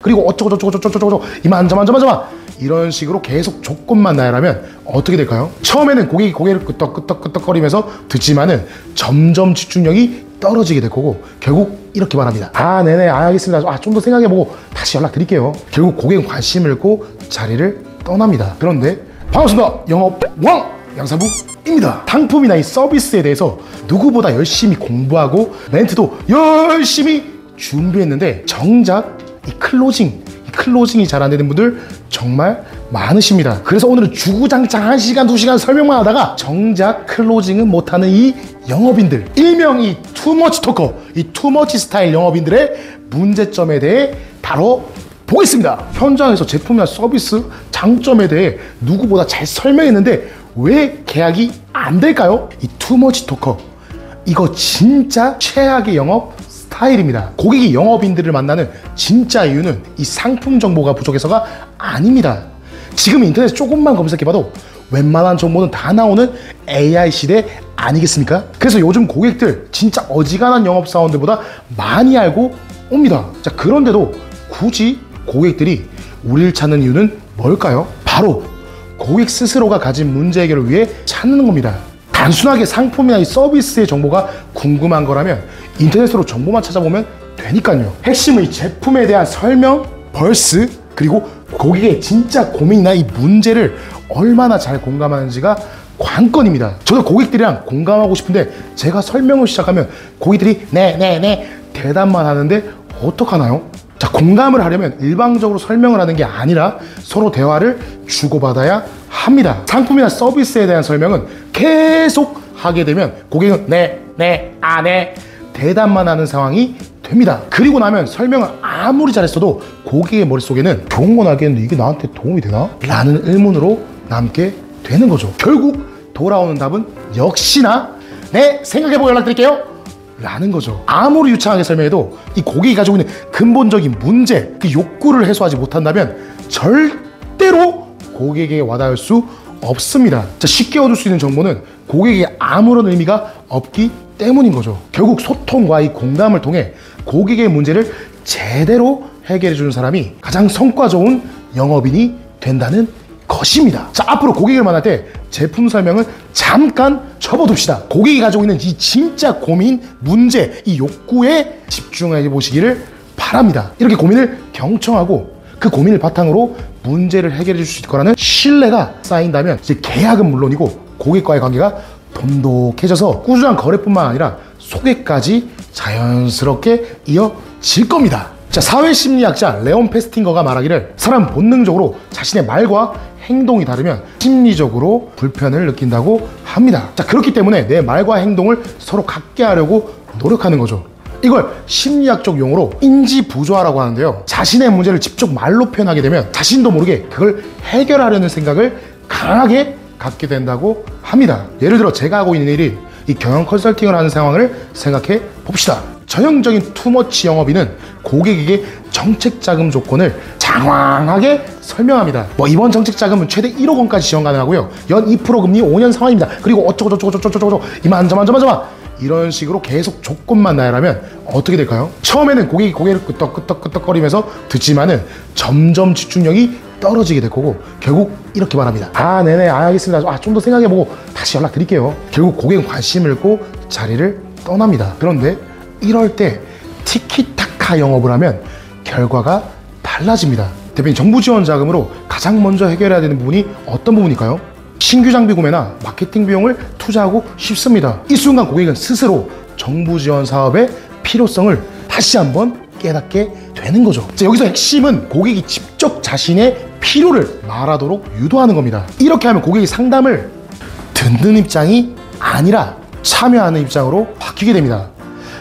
그리고 어쩌고저쩌고저쩌고저쩌고 이만저만저만저만 이런 식으로 계속 조건만 나열하면 어떻게 될까요? 처음에는 고객이 고개를 끄덕끄덕끄덕거리면서 듣지만은 점점 집중력이 떨어지게 될 거고 결국 이렇게 말합니다. 아 네네 알겠습니다. 좀 더 생각해보고 다시 연락드릴게요. 결국 고객은 관심을 잃고 자리를 떠납니다. 그런데 반갑습니다. 영업왕 양사부입니다. 상품이나 이 서비스에 대해서 누구보다 열심히 공부하고 멘트도 열심히 준비했는데 정작 이 클로징이 잘 안 되는 분들 정말 많으십니다. 그래서 오늘은 주구장창 1시간 2시간 설명만 하다가 정작 클로징은 못하는 이 영업인들, 일명 이 투머치 토커, 이 투머치 스타일 영업인들의 문제점에 대해 다뤄보겠습니다. 현장에서 제품이나 서비스 장점에 대해 누구보다 잘 설명했는데 왜 계약이 안 될까요? 이 투머치 토커, 이거 진짜 최악의 영업 스타일입니다. 고객이 영업인들을 만나는 진짜 이유는 이 상품 정보가 부족해서가 아닙니다. 지금 인터넷에 조금만 검색해봐도 웬만한 정보는 다 나오는 AI 시대 아니겠습니까? 그래서 요즘 고객들 진짜 어지간한 영업사원들보다 많이 알고 옵니다. 자, 그런데도 굳이 고객들이 우리를 찾는 이유는 뭘까요? 바로 고객 스스로가 가진 문제 해결을 위해 찾는 겁니다. 단순하게 상품이나 이 서비스의 정보가 궁금한 거라면 인터넷으로 정보만 찾아보면 되니까요. 핵심은 이 제품에 대한 설명, 벌스, 그리고 고객의 진짜 고민이나 이 문제를 얼마나 잘 공감하는지가 관건입니다. 저도 고객들이랑 공감하고 싶은데 제가 설명을 시작하면 고객들이 네 대답만 하는데 어떡하나요? 자, 공감을 하려면 일방적으로 설명을 하는 게 아니라 서로 대화를 주고받아야 합니다. 상품이나 서비스에 대한 설명은 계속 하게 되면 고객은 네 대답만 하는 상황이 됩니다. 그리고 나면 설명을 아무리 잘했어도 고객의 머릿속에는 좋은 건 알겠는데 이게 나한테 도움이 되나? 라는 의문으로 남게 되는 거죠. 결국 돌아오는 답은 역시나 네 생각해보고 연락드릴게요 라는 거죠. 아무리 유창하게 설명해도 이 고객이 가지고 있는 근본적인 문제, 그 욕구를 해소하지 못한다면 절대로 고객에게 와닿을 수 없습니다. 자, 쉽게 얻을 수 있는 정보는 고객에게 아무런 의미가 없기 때문인 거죠. 결국 소통과 이 공감을 통해 고객의 문제를 제대로 해결해 주는 사람이 가장 성과 좋은 영업인이 된다는 것입니다. 자, 앞으로 고객을 만날 때 제품 설명을 잠깐 접어둡시다. 고객이 가지고 있는 이 진짜 고민, 문제, 이 욕구에 집중해 보시기를 바랍니다. 이렇게 고민을 경청하고 그 고민을 바탕으로 문제를 해결해 줄 수 있을 거라는 신뢰가 쌓인다면 이제 계약은 물론이고 고객과의 관계가 돈독해져서 꾸준한 거래뿐만 아니라 소개까지 자연스럽게 이어질 겁니다. 자, 사회심리학자 레온 페스팅거가 말하기를 사람 본능적으로 자신의 말과 행동이 다르면 심리적으로 불편을 느낀다고 합니다. 자, 그렇기 때문에 내 말과 행동을 서로 같게 하려고 노력하는 거죠. 이걸 심리학적 용어로 인지부조화라고 하는데요. 자신의 문제를 직접 말로 표현하게 되면 자신도 모르게 그걸 해결하려는 생각을 강하게 갖게 된다고 합니다. 예를 들어 제가 하고 있는 일이 이 경영 컨설팅을 하는 상황을 생각해 봅시다. 전형적인 투머치 영업인은 고객에게 정책 자금 조건을 장황하게 설명합니다. 이번 정책 자금은 최대 1억 원까지 지원 가능하고요. 연 2% 금리 5년 상환입니다. 그리고 어쩌고저쩌고저쩌고저쩌고 이만저만저만저만 이런 식으로 계속 조건만 나열하면 어떻게 될까요? 처음에는 고객이 고개를 끄덕끄덕끄덕거리면서 듣지만은 점점 집중력이 떨어지게 될 거고 결국 이렇게 말합니다. 아 네네 알겠습니다. 좀 더 생각해보고 다시 연락드릴게요. 결국 고객은 관심을 잃고 자리를 떠납니다. 그런데 이럴 때 티키타카 영업을 하면 결과가 달라집니다. 대표님, 정부 지원 자금으로 가장 먼저 해결해야 되는 부분이 어떤 부분일까요? 신규 장비 구매나 마케팅 비용을 투자하고 싶습니다. 이 순간 고객은 스스로 정부 지원 사업의 필요성을 다시 한번 깨닫게 되는 거죠. 자, 여기서 핵심은 고객이 직접 자신의 필요를 말하도록 유도하는 겁니다. 이렇게 하면 고객이 상담을 듣는 입장이 아니라 참여하는 입장으로 바뀌게 됩니다.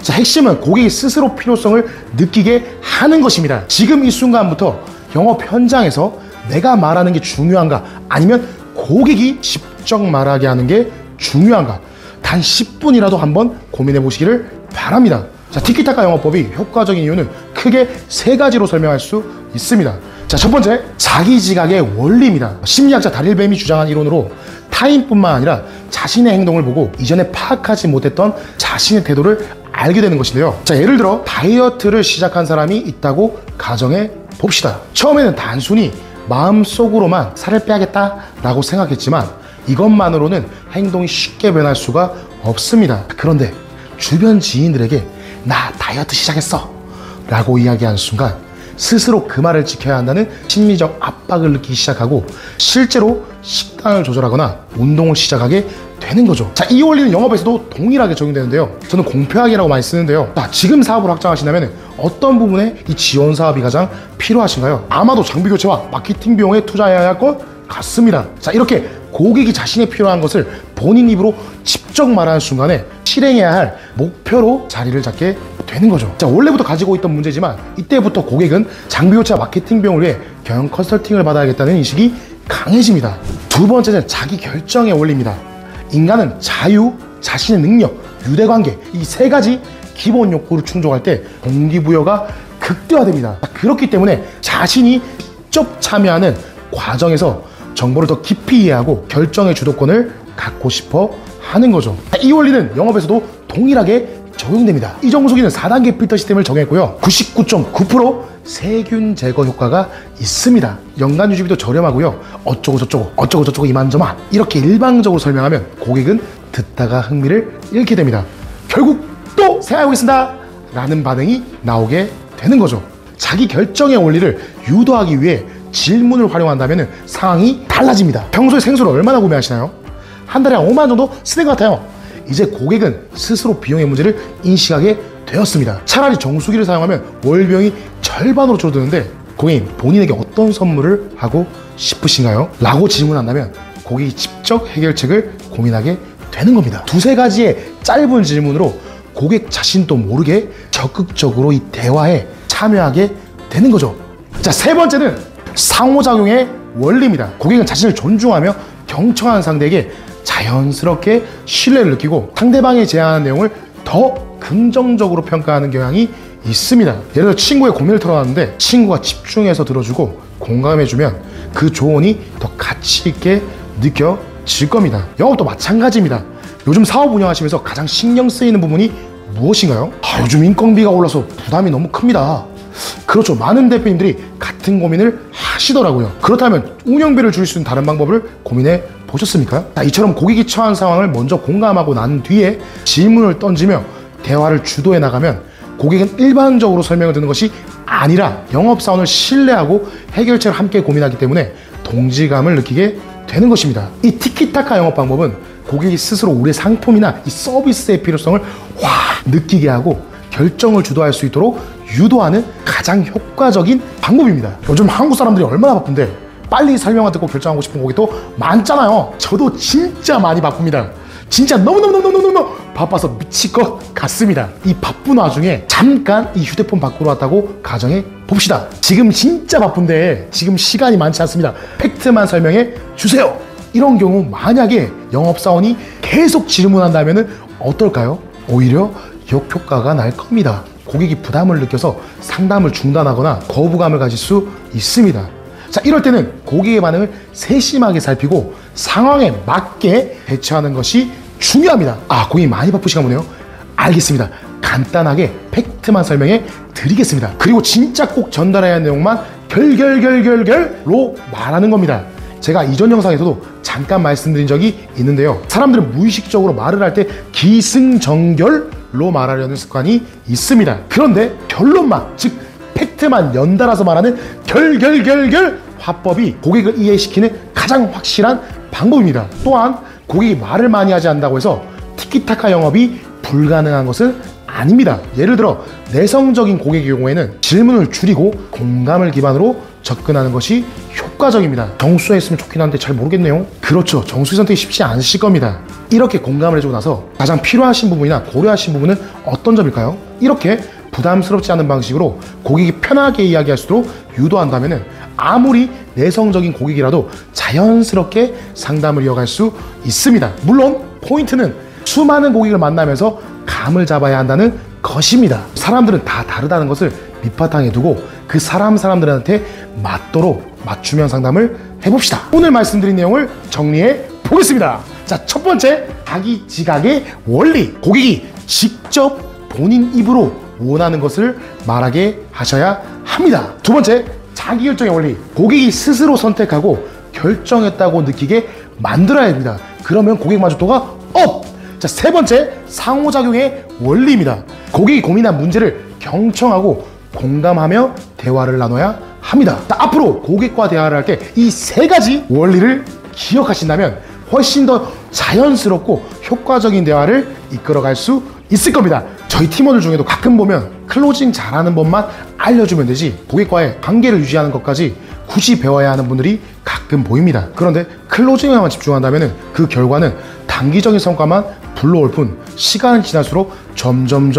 자, 핵심은 고객이 스스로 필요성을 느끼게 하는 것입니다. 지금 이 순간부터 영업 현장에서 내가 말하는 게 중요한가, 아니면 고객이 직접 말하게 하는 게 중요한가, 단 10분이라도 한번 고민해 보시기를 바랍니다. 자, 티키타카 영업법이 효과적인 이유는 크게 3가지로 설명할 수 있습니다. 자, 첫 번째, 자기 지각의 원리입니다. 심리학자 다릴뱀이 주장한 이론으로 타인뿐만 아니라 자신의 행동을 보고 이전에 파악하지 못했던 자신의 태도를 알게 되는 것인데요. 자, 예를 들어 다이어트를 시작한 사람이 있다고 가정해 봅시다. 처음에는 단순히 마음속으로만 살을 빼야겠다라고 생각했지만 이것만으로는 행동이 쉽게 변할 수가 없습니다. 그런데 주변 지인들에게 나 다이어트 시작했어 라고 이야기하는 순간 스스로 그 말을 지켜야 한다는 심리적 압박을 느끼기 시작하고 실제로 식단을 조절하거나 운동을 시작하게 되는 거죠. 자, 이 원리는 영업에서도 동일하게 적용되는데요. 저는 공표하기라고 많이 쓰는데요. 자, 지금 사업을 확장하신다면 어떤 부분에 이 지원 사업이 가장 필요하신가요? 아마도 장비 교체와 마케팅 비용에 투자해야 할 것 같습니다. 자, 이렇게 고객이 자신에 필요한 것을 본인 입으로 직접 말하는 순간에 실행해야 할 목표로 자리를 잡게 되는 거죠. 자, 원래부터 가지고 있던 문제지만 이때부터 고객은 장비 교체와 마케팅 비용을 위해 경영 컨설팅을 받아야겠다는 인식이 강해집니다. 두 번째는 자기 결정의 원리입니다. 인간은 자유, 자신의 능력, 유대관계 이 세 가지 기본 욕구를 충족할 때 동기부여가 극대화됩니다. 그렇기 때문에 자신이 직접 참여하는 과정에서 정보를 더 깊이 이해하고 결정의 주도권을 갖고 싶어 하는 거죠. 이 원리는 영업에서도 동일하게 적용됩니다. 이정수기는 4단계 필터 시스템을 정했고요. 99.9% 세균 제거 효과가 있습니다. 연간 유지비도 저렴하고요. 어쩌고 저쩌고 이만저만 이렇게 일방적으로 설명하면 고객은 듣다가 흥미를 잃게 됩니다. 결국 또 생각해보겠습니다 라는 반응이 나오게 되는 거죠. 자기 결정의 원리를 유도하기 위해 질문을 활용한다면 상황이 달라집니다. 평소에 생수를 얼마나 구매하시나요? 한 달에 5만 원 정도 쓰는 것 같아요. 이제 고객은 스스로 비용의 문제를 인식하게 되었습니다. 차라리 정수기를 사용하면 월 비용이 절반으로 줄어드는데 고객님 본인에게 어떤 선물을 하고 싶으신가요? 라고 질문한다면 고객이 직접 해결책을 고민하게 되는 겁니다. 두세 가지의 짧은 질문으로 고객 자신도 모르게 적극적으로 이 대화에 참여하게 되는 거죠. 자, 세 번째는 상호작용의 원리입니다. 고객은 자신을 존중하며 경청하는 상대에게 자연스럽게 신뢰를 느끼고 상대방이 제안한 내용을 더 긍정적으로 평가하는 경향이 있습니다. 예를 들어 친구의 고민을 털어놨는데 친구가 집중해서 들어주고 공감해주면 그 조언이 더 가치 있게 느껴질 겁니다. 영업도 마찬가지입니다. 요즘 사업 운영하시면서 가장 신경 쓰이는 부분이 무엇인가요? 요즘 인건비가 올라서 부담이 너무 큽니다. 그렇죠. 많은 대표님들이 같은 고민을 하시더라고요. 그렇다면 운영비를 줄일 수 있는 다른 방법을 고민해 보셨습니까? 자, 이처럼 고객이 처한 상황을 먼저 공감하고 난 뒤에 질문을 던지며 대화를 주도해 나가면 고객은 일반적으로 설명을 듣는 것이 아니라 영업사원을 신뢰하고 해결책을 함께 고민하기 때문에 동질감을 느끼게 되는 것입니다. 이 티키타카 영업 방법은 고객이 스스로 우리의 상품이나 이 서비스의 필요성을 확 느끼게 하고 결정을 주도할 수 있도록 유도하는 가장 효과적인 방법입니다. 요즘 한국 사람들이 얼마나 바쁜데 빨리 설명을 듣고 결정하고 싶은 고객도 많잖아요. 저도 진짜 많이 바쁩니다. 진짜 너무너무 바빠서 미칠 것 같습니다. 이 바쁜 와중에 잠깐 이 휴대폰 밖으로 왔다고 가정해 봅시다. 지금 진짜 바쁜데 지금 시간이 많지 않습니다. 팩트만 설명해 주세요. 이런 경우 만약에 영업사원이 계속 질문한다면 어떨까요? 오히려 역효과가 날 겁니다. 고객이 부담을 느껴서 상담을 중단하거나 거부감을 가질 수 있습니다. 자, 이럴 때는 고객의 반응을 세심하게 살피고 상황에 맞게 대처하는 것이 중요합니다. 고객이 많이 바쁘신가 보네요. 알겠습니다. 간단하게 팩트만 설명해 드리겠습니다. 그리고 진짜 꼭 전달해야 하는 내용만 결로 말하는 겁니다. 제가 이전 영상에서도 잠깐 말씀드린 적이 있는데요. 사람들은 무의식적으로 말을 할 때 기승전결로 말하려는 습관이 있습니다. 그런데 결론만, 즉 팩트만 연달아서 말하는 결 화법이 고객을 이해시키는 가장 확실한 방법입니다. 또한 고객이 말을 많이 하지 않는다고 해서 티키타카 영업이 불가능한 것은 아닙니다. 예를 들어 내성적인 고객의 경우에는 질문을 줄이고 공감을 기반으로 접근하는 것이 효과적입니다. 정수에 있으면 좋긴 한데 잘 모르겠네요. 그렇죠. 정수의 선택이 쉽지 않으실 겁니다. 이렇게 공감을 해주고 나서 가장 필요하신 부분이나 고려하신 부분은 어떤 점일까요? 이렇게 부담스럽지 않은 방식으로 고객이 편하게 이야기할 수 있도록 유도한다면 아무리 내성적인 고객이라도 자연스럽게 상담을 이어갈 수 있습니다. 물론 포인트는 수많은 고객을 만나면서 감을 잡아야 한다는 것입니다. 사람들은 다 다르다는 것을 밑바탕에 두고 그 사람들한테 맞도록 맞춤형 상담을 해봅시다. 오늘 말씀드린 내용을 정리해 보겠습니다. 자, 첫 번째, 자기 지각의 원리. 고객이 직접 본인 입으로 원하는 것을 말하게 하셔야 합니다. 두 번째, 자기결정의 원리. 고객이 스스로 선택하고 결정했다고 느끼게 만들어야 됩니다. 그러면 고객 만족도가 업! 자, 세 번째, 상호작용의 원리입니다. 고객이 고민한 문제를 경청하고 공감하며 대화를 나눠야 합니다. 자, 앞으로 고객과 대화를 할 때 이 세 가지 원리를 기억하신다면 훨씬 더 자연스럽고 효과적인 대화를 이끌어갈 수 있을 겁니다. 저희 팀원들 중에도 가끔 보면 클로징 잘하는 법만 알려주면 되지 고객과의 관계를 유지하는 것까지 굳이 배워야 하는 분들이 가끔 보입니다. 그런데 클로징에만 집중한다면 그 결과는 단기적인 성과만 불러올 뿐 시간이 지날수록 점점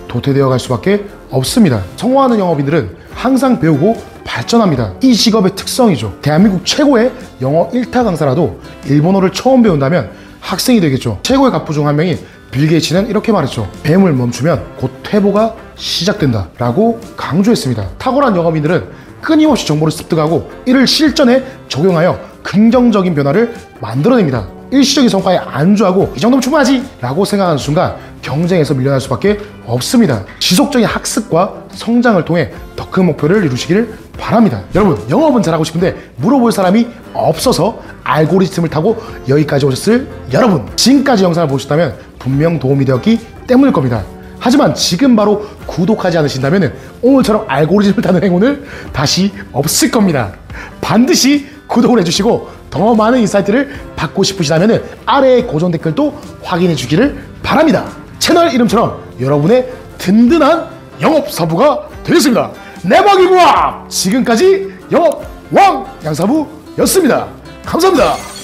도태되어 갈 수밖에 없습니다. 성공하는 영업인들은 항상 배우고 발전합니다. 이 직업의 특성이죠. 대한민국 최고의 영어 1타 강사라도 일본어를 처음 배운다면 학생이 되겠죠. 최고의 갑부 중 한 명인 빌 게이츠는 이렇게 말했죠. 뱀을 멈추면 곧 퇴보가 시작된다 라고 강조했습니다. 탁월한 영업인들은 끊임없이 정보를 습득하고 이를 실전에 적용하여 긍정적인 변화를 만들어냅니다. 일시적인 성과에 안주하고 이 정도면 충분하지 라고 생각하는 순간 경쟁에서 밀려날 수밖에 없습니다. 지속적인 학습과 성장을 통해 더 큰 목표를 이루시기를 바랍니다. 여러분, 영업은 잘하고 싶은데 물어볼 사람이 없어서 알고리즘을 타고 여기까지 오셨을 여러분, 지금까지 영상을 보셨다면 분명 도움이 되었기 때문일 겁니다. 하지만 지금 바로 구독하지 않으신다면 오늘처럼 알고리즘을 타는 행운을 다시 없을 겁니다. 반드시 구독을 해주시고 더 많은 인사이트를 받고 싶으시다면 아래의 고정 댓글도 확인해 주기를 바랍니다. 채널 이름처럼 여러분의 든든한 영업 사부가 되겠습니다. 네버 기브업! 지금까지 영업 왕 양사부였습니다. 감사합니다.